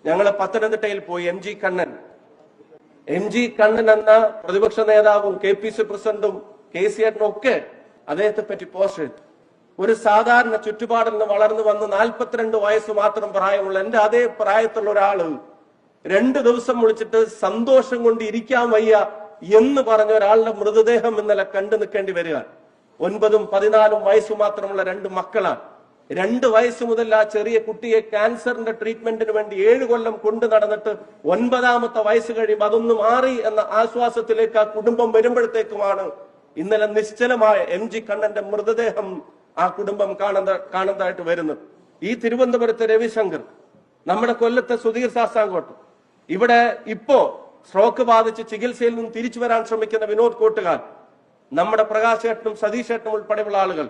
ഞങ്ങള് പത്തനംതിട്ടയിൽ പോയി. എം ജി കണ്ണൻ എന്ന പ്രതിപക്ഷ നേതാവും KPC പ്രസിഡന്റും KC ഒക്കെ അദ്ദേഹത്തെ പറ്റി പോസ്റ്റ് ചെയ്തു. ഒരു സാധാരണ ചുറ്റുപാടിൽ നിന്ന് വളർന്നു വന്ന് 42 വയസ്സ് മാത്രം പ്രായമുള്ള എന്റെ അതേ പ്രായത്തുള്ള ഒരാള് 2 ദിവസം വിളിച്ചിട്ട് സന്തോഷം കൊണ്ട് ഇരിക്കാൻ വയ്യ എന്ന് പറഞ്ഞ ഒരാളുടെ മൃതദേഹം ഇന്നലെ കണ്ടു നിൽക്കേണ്ടി വരിക. 9ഉം 14ഉം വയസ്സ് മാത്രമുള്ള 2 മക്കളാണ്. 2 വയസ്സ് മുതൽ ആ ചെറിയ കുട്ടിയെ ക്യാൻസറിന്റെ ട്രീറ്റ്മെന്റിന് വേണ്ടി 7 കൊല്ലം കൊണ്ടു നടന്നിട്ട് 9ാമത്തെ വയസ്സ് കഴിയുമ്പോൾ അതൊന്ന് മാറി എന്ന ആശ്വാസത്തിലേക്ക് ആ കുടുംബം വരുമ്പോഴത്തേക്കുമാണ് ഇന്നലെ നിശ്ചലമായ MG കണ്ണന്റെ മൃതദേഹം ആ കുടുംബം കാണുന്നതായിട്ട് വരുന്നത്. ഈ തിരുവനന്തപുരത്തെ രവിശങ്കർ, നമ്മുടെ കൊല്ലത്തെ സുധീർ ശാസ്താംകോട്ട്, ഇവിടെ ഇപ്പോ സ്ട്രോക്ക് ബാധിച്ച് ചികിത്സയിൽ നിന്ന് തിരിച്ചു വരാൻ ശ്രമിക്കുന്ന വിനോദ് കോട്ടുകാൽ, നമ്മുടെ പ്രകാശേട്ടനും സതീഷേട്ടനും ഉൾപ്പെടെയുള്ള ആളുകൾ.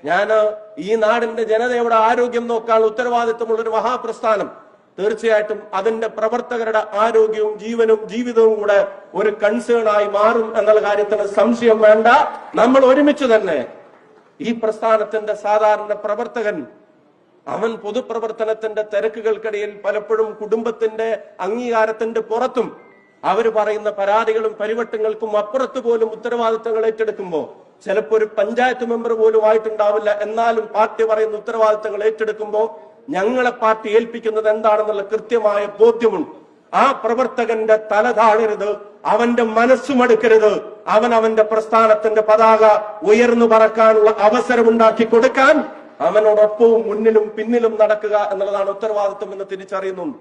ഞാൻ ഈ നാടിന്റെ ജനതയുടെ ആരോഗ്യം നോക്കാൻ ഉത്തരവാദിത്വമുള്ള ഒരു മഹാപ്രസ്ഥാനം തീർച്ചയായിട്ടും അതിന്റെ പ്രവർത്തകരുടെ ആരോഗ്യവും ജീവനും ജീവിതവും കൂടെ ഒരു കൺസേൺ ആയി മാറും എന്നുള്ള കാര്യത്തിന് സംശയം വേണ്ട. നമ്മൾ ഒരുമിച്ച് തന്നെ ഈ പ്രസ്ഥാനത്തിന്റെ സാധാരണ പ്രവർത്തകൻ, അവൻ പൊതുപ്രവർത്തനത്തിന്റെ തിരക്കുകൾക്കിടയിൽ പലപ്പോഴും കുടുംബത്തിന്റെ അംഗീകാരത്തിന്റെ പുറത്തും അവർ പറയുന്ന പരാതികളും പരിവട്ടങ്ങൾക്കും അപ്പുറത്ത് പോലും ഉത്തരവാദിത്തങ്ങൾ ഏറ്റെടുക്കുമ്പോ ചിലപ്പോൾ ഒരു പഞ്ചായത്ത് മെമ്പർ പോലും ആയിട്ടുണ്ടാവില്ല, എന്നാലും പാർട്ടി പറയുന്ന ഉത്തരവാദിത്തങ്ങൾ ഏറ്റെടുക്കുമ്പോ ഞങ്ങളെ പാർട്ടി ഏൽപ്പിക്കുന്നത് എന്താണെന്നുള്ള കൃത്യമായ ബോധ്യമുണ്ട്. ആ പ്രവർത്തകന്റെ തല താഴരുത്, അവന്റെ മനസ്സുമടുക്കരുത്. അവന്റെ പ്രസ്ഥാനത്തിന്റെ പതാക ഉയർന്നു പറക്കാനുള്ള അവസരമുണ്ടാക്കി കൊടുക്കാൻ അവനോടൊപ്പവും മുന്നിലും പിന്നിലും നടക്കുക എന്നുള്ളതാണ് ഉത്തരവാദിത്വം എന്ന് തിരിച്ചറിയുന്നുണ്ട്.